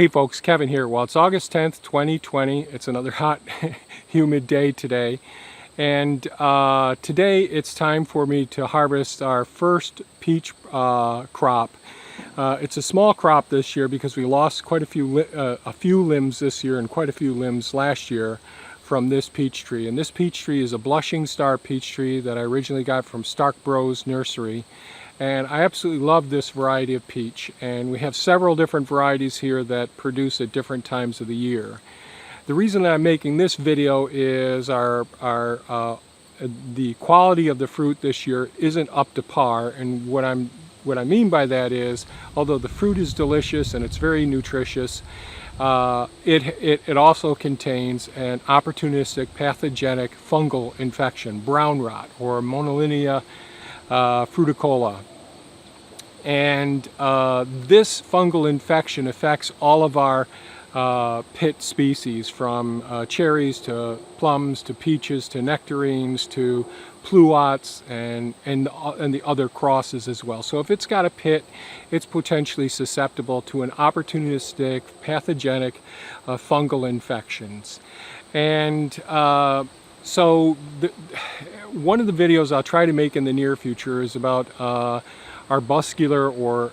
Hey folks, Kevin here. Well, it's August 10th, 2020. It's another hot, humid day today. And today it's time for me to harvest our first peach crop. It's a small crop this year because we lost quite a few limbs this year and quite a few limbs last year from this peach tree. And this peach tree is a blushing star peach tree that I originally got from Stark Bros Nursery. And I absolutely love this variety of peach, and we have several different varieties here that produce at different times of the year. The reason that I'm making this video is the quality of the fruit this year isn't up to par, and what I mean by that is, although the fruit is delicious and it's very nutritious, it also contains an opportunistic pathogenic fungal infection, brown rot, or Monolinea fruticola. And this fungal infection affects all of our pit species, from cherries to plums to peaches to nectarines to pluots and the other crosses as well. So if it's got a pit, it's potentially susceptible to an opportunistic pathogenic fungal infections. And so one of the videos I'll try to make in the near future is about arbuscular or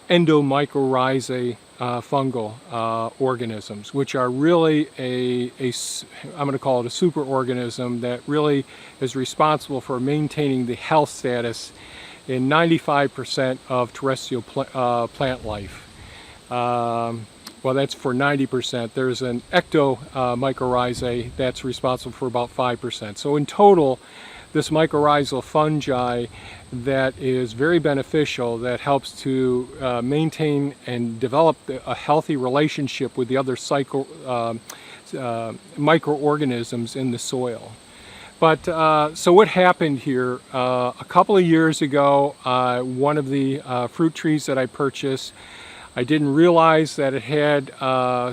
endomycorrhizae fungal organisms, which are really I'm going to call it a superorganism that really is responsible for maintaining the health status in 95% of terrestrial plant life. Well, that's for 90%. There's an ectomycorrhizae that's responsible for about 5%. So in total, this mycorrhizal fungi that is very beneficial, that helps to maintain and develop a healthy relationship with the other microorganisms in the soil. But so what happened here, a couple of years ago, one of the fruit trees that I purchased, I didn't realize that it had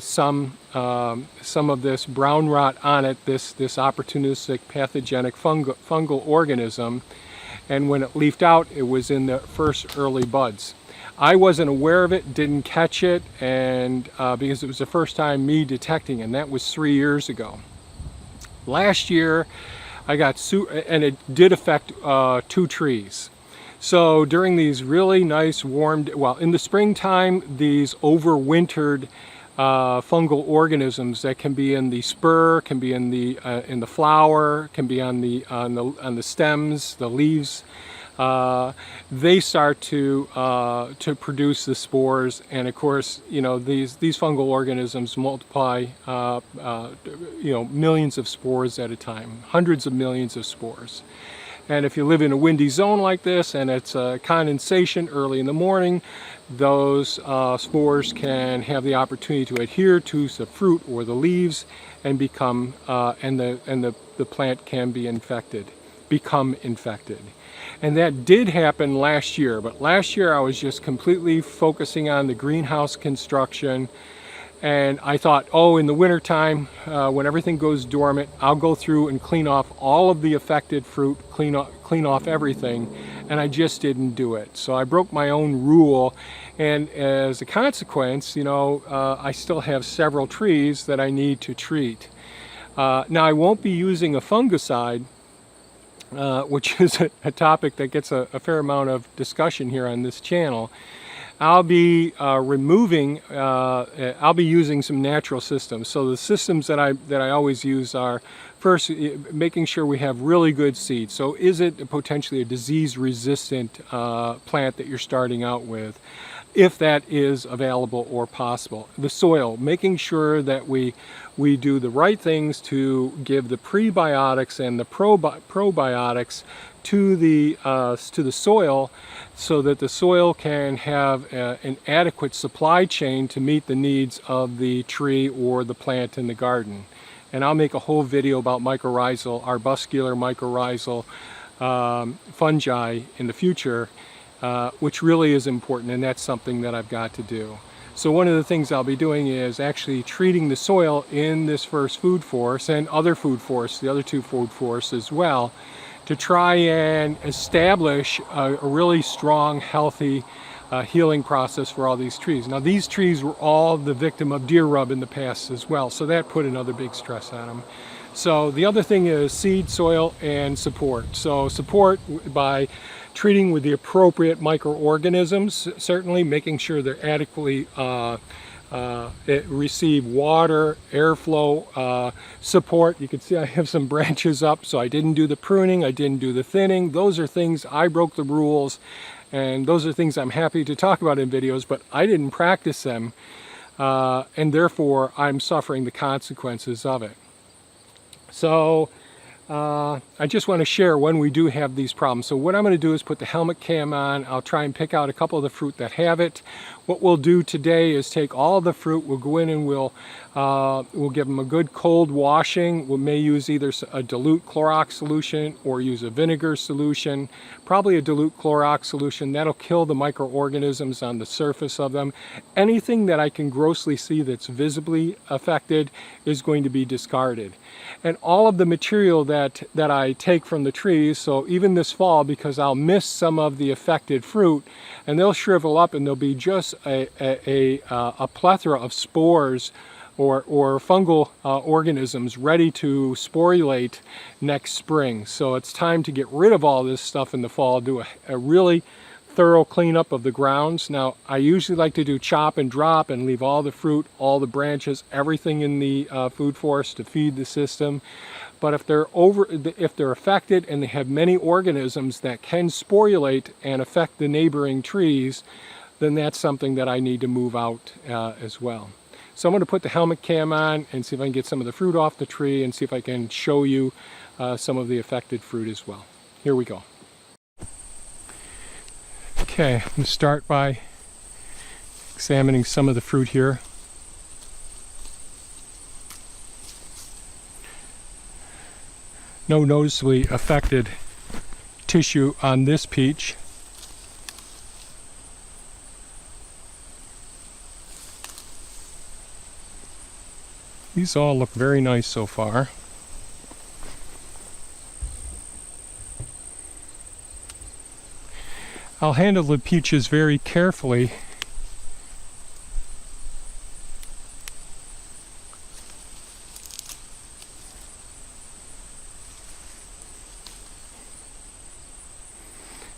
some of this brown rot on it, this opportunistic pathogenic fungal organism, and when it leafed out, it was in the first early buds. I wasn't aware of it, didn't catch it, and because it was the first time me detecting it, and that was 3 years ago. Last year, I got and it did affect 2 trees. So during these really nice warm, well, in the springtime, these overwintered fungal organisms that can be in the spur, can be in the flower, can be on the stems, the leaves. They start to produce the spores, and of course, you know, these fungal organisms multiply, millions of spores at a time, hundreds of millions of spores. And if you live in a windy zone like this and it's condensation early in the morning, those spores can have the opportunity to adhere to the fruit or the leaves and become the plant can be become infected. And that did happen last year, but last year I was just completely focusing on the greenhouse construction. And I thought, oh, in the wintertime, when everything goes dormant, I'll go through and clean off all of the affected fruit, clean off everything, and I just didn't do it. So I broke my own rule, and as a consequence, you know, I still have several trees that I need to treat. Now, I won't be using a fungicide, which is a topic that gets a fair amount of discussion here on this channel. I'll be I'll be using some natural systems. So the systems that I always use are, first, making sure we have really good seeds. So is it potentially a disease-resistant plant that you're starting out with, if that is available or possible? The soil, making sure that we do the right things to give the prebiotics and the probiotics to the soil, so that the soil can have an adequate supply chain to meet the needs of the tree or the plant in the garden. And I'll make a whole video about arbuscular mycorrhizal fungi in the future, which really is important, and that's something that I've got to do. So one of the things I'll be doing is actually treating the soil in this first food forest and other food forests, the other 2 food forests as well, to try and establish a really strong, healthy healing process for all these trees. Now these trees were all the victim of deer rub in the past as well, so that put another big stress on them. So the other thing is seed, soil, and support. So support by treating with the appropriate microorganisms, certainly making sure they're adequately receive water, airflow, support. You can see I have some branches up, so I didn't do the pruning, I didn't do the thinning. Those are things I broke the rules, and those are things I'm happy to talk about in videos, but I didn't practice them, and therefore I'm suffering the consequences of it. So I just want to share when we do have these problems. So what I'm going to do is put the helmet cam on. I'll try and pick out a couple of the fruit that have it. What we'll do today is take all the fruit, we'll go in and we'll give them a good cold washing. We may use either a dilute Clorox solution or use a vinegar solution, probably a dilute Clorox solution. That'll kill the microorganisms on the surface of them. Anything that I can grossly see that's visibly affected is going to be discarded. And all of the material that I take from the trees, so even this fall, because I'll miss some of the affected fruit, and they'll shrivel up and there'll be just a plethora of spores or fungal organisms ready to sporulate next spring. So it's time to get rid of all this stuff in the fall, do a really thorough cleanup of the grounds. Now I usually like to do chop and drop and leave all the fruit, all the branches, everything in the food forest to feed the system. But if they're affected and they have many organisms that can sporulate and affect the neighboring trees, then that's something that I need to move out as well. So I'm going to put the helmet cam on and see if I can get some of the fruit off the tree and see if I can show you some of the affected fruit as well. Here we go. Okay, I'm going to start by examining some of the fruit here. No noticeably affected tissue on this peach. These all look very nice so far. I'll handle the peaches very carefully.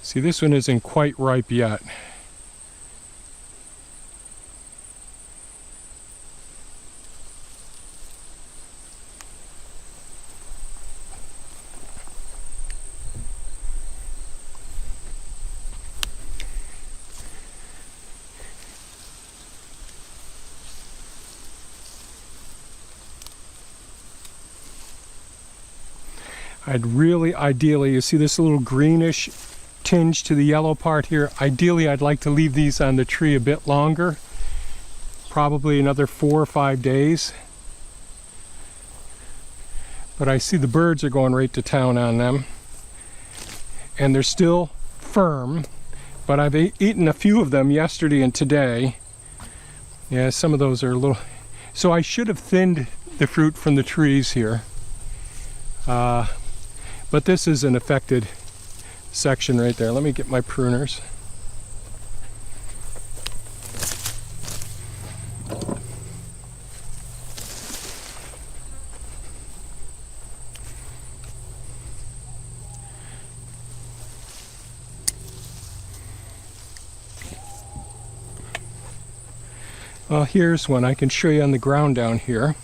See, this one isn't quite ripe yet. Ideally, you see this little greenish tinge to the yellow part here. Ideally, I'd like to leave these on the tree a bit longer, probably another 4 or 5 days. But I see the birds are going right to town on them. And they're still firm, but I've eaten a few of them yesterday and today. Yeah, some of those are a little... So I should have thinned the fruit from the trees here. But this is an affected section right there. Let me get my pruners. Well, here's one I can show you on the ground down here.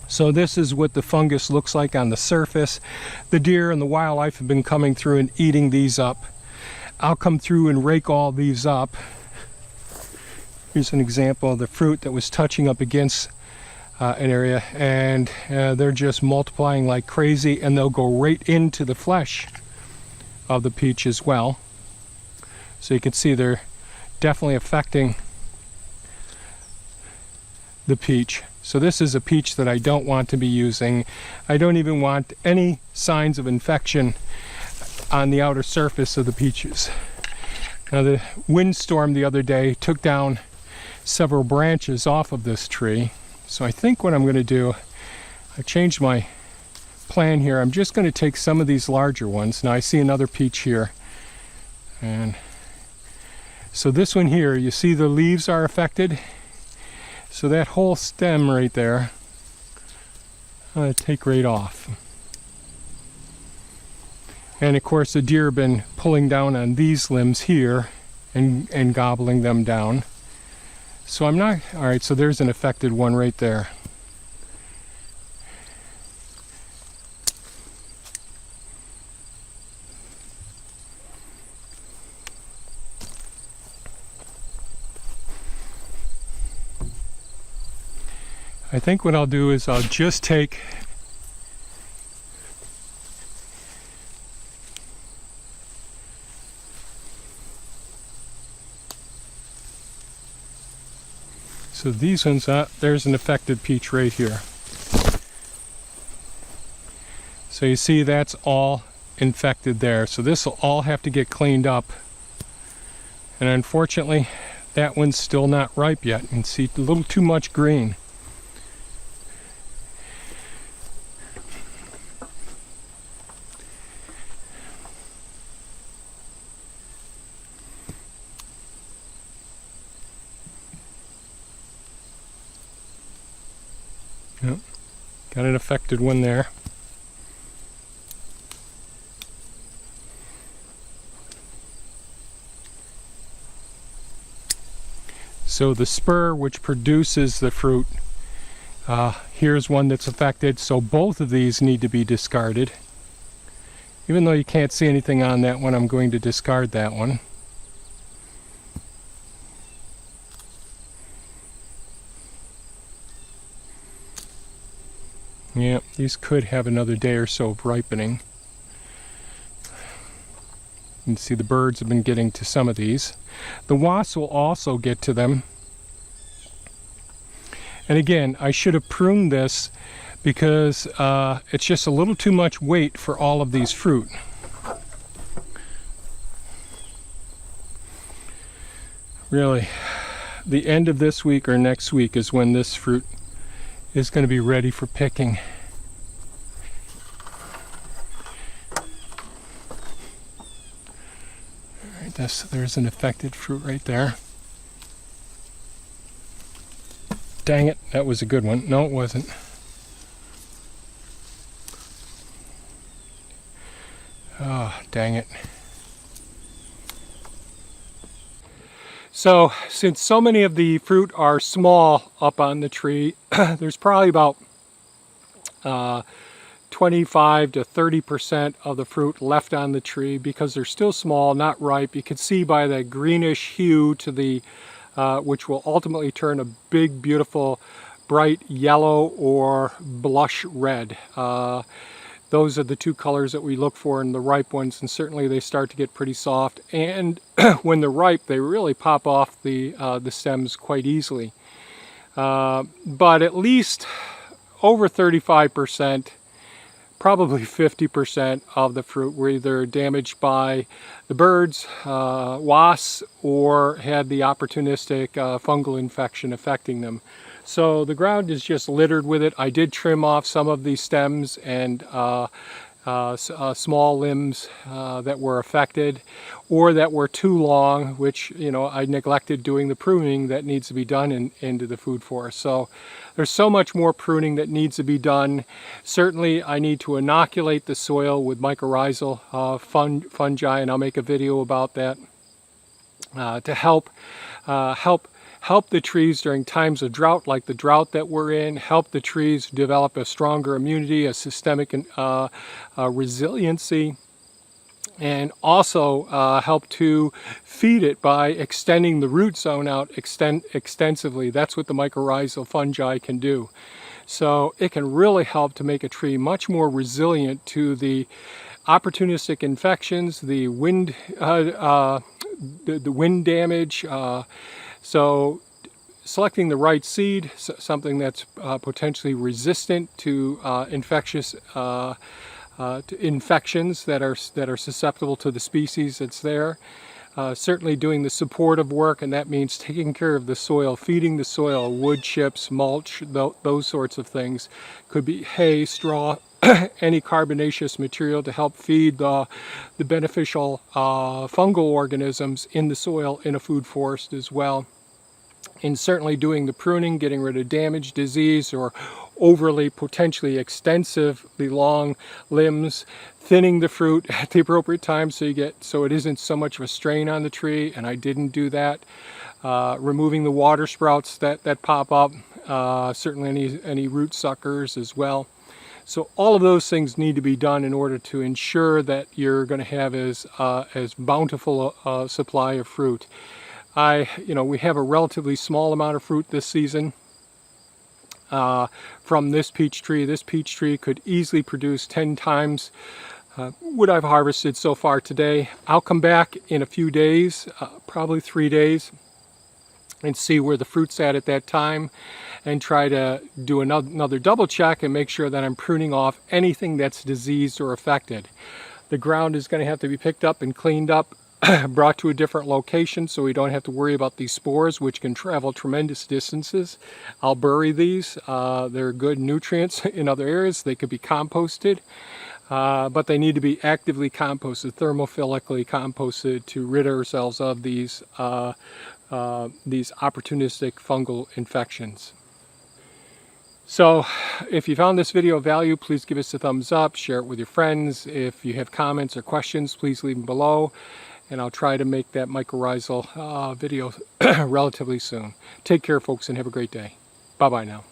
So this is what the fungus looks like on the surface. The deer and the wildlife have been coming through and eating these up. I'll come through and rake all these up. Here's an example of the fruit that was touching up against an area, and they're just multiplying like crazy, and they'll go right into the flesh of the peach as well. So you can see they're definitely affecting the peach. So this is a peach that I don't want to be using. I don't even want any signs of infection on the outer surface of the peaches. Now the windstorm the other day took down several branches off of this tree. So I think what I'm going to do, I changed my plan here. I'm just going to take some of these larger ones. Now I see another peach here. And So this one here, you see the leaves are affected. So that whole stem right there, I'm going to take right off. And of course the deer have been pulling down on these limbs here and gobbling them down. So I'm not, alright, so there's an affected one right there. I think what I'll do is I'll just take so these ones, there's an affected peach right here. So you see that's all infected there. So this will all have to get cleaned up. And unfortunately, that one's still not ripe yet. You can see a little too much green. Yep. Got an affected one there. So the spur which produces the fruit, here's one that's affected, so both of these need to be discarded. Even though you can't see anything on that one, I'm going to discard that one. Yeah, these could have another day or so of ripening. You can see the birds have been getting to some of these. The wasps will also get to them. And again, I should have pruned this because it's just a little too much weight for all of these fruit. Really, the end of this week or next week is when this fruit is going to be ready for picking. Alright, there's an affected fruit right there. Dang it, that was a good one. No, it wasn't. Oh, dang it. So, since so many of the fruit are small up on the tree, there's probably about 25 to 30% of the fruit left on the tree because they're still small, not ripe. You can see by the greenish hue to the, which will ultimately turn a big, beautiful, bright yellow or blush red. Those are the two colors that we look for in the ripe ones, and certainly they start to get pretty soft. And when they're ripe, they really pop off the stems quite easily. But at least over 35%, probably 50% of the fruit were either damaged by the birds, wasps, or had the opportunistic fungal infection affecting them. So the ground is just littered with it. I did trim off some of these stems and small limbs that were affected or that were too long, which, you know, I neglected doing the pruning that needs to be done into the food forest. So there's so much more pruning that needs to be done. Certainly I need to inoculate the soil with mycorrhizal fungi, and I'll make a video about that to help the trees during times of drought, like the drought that we're in, help the trees develop a stronger immunity, a systemic resiliency, and also help to feed it by extending the root zone out extensively. That's what the mycorrhizal fungi can do. So it can really help to make a tree much more resilient to the opportunistic infections, the wind, the wind damage. So selecting the right seed, something that's potentially resistant to infections that are susceptible to the species that's there. Certainly doing the supportive work, and that means taking care of the soil, feeding the soil, wood chips, mulch, those sorts of things. Could be hay, straw, any carbonaceous material to help feed the beneficial fungal organisms in the soil in a food forest as well. And certainly doing the pruning, getting rid of damage, disease, or overly potentially extensively long limbs, thinning the fruit at the appropriate time so it isn't so much of a strain on the tree, and I didn't do that. Removing the water sprouts that pop up, certainly any root suckers as well. So all of those things need to be done in order to ensure that you're going to have as bountiful a supply of fruit. We have a relatively small amount of fruit this season from this peach tree. This peach tree could easily produce 10 times what I've harvested so far today. I'll come back in a few days, probably 3 days, and see where the fruit's at that time, and try to do another double check and make sure that I'm pruning off anything that's diseased or affected. The ground is going to have to be picked up and cleaned up, brought to a different location so we don't have to worry about these spores, which can travel tremendous distances. I'll bury these. They're good nutrients in other areas. They could be composted, but they need to be actively composted, thermophilically composted, to rid ourselves of these opportunistic fungal infections. So if you found this video of value, please give us a thumbs up, share it with your friends. If you have comments or questions, please leave them below, and I'll try to make that mycorrhizal video relatively soon. Take care, folks, and have a great day. Bye-bye now.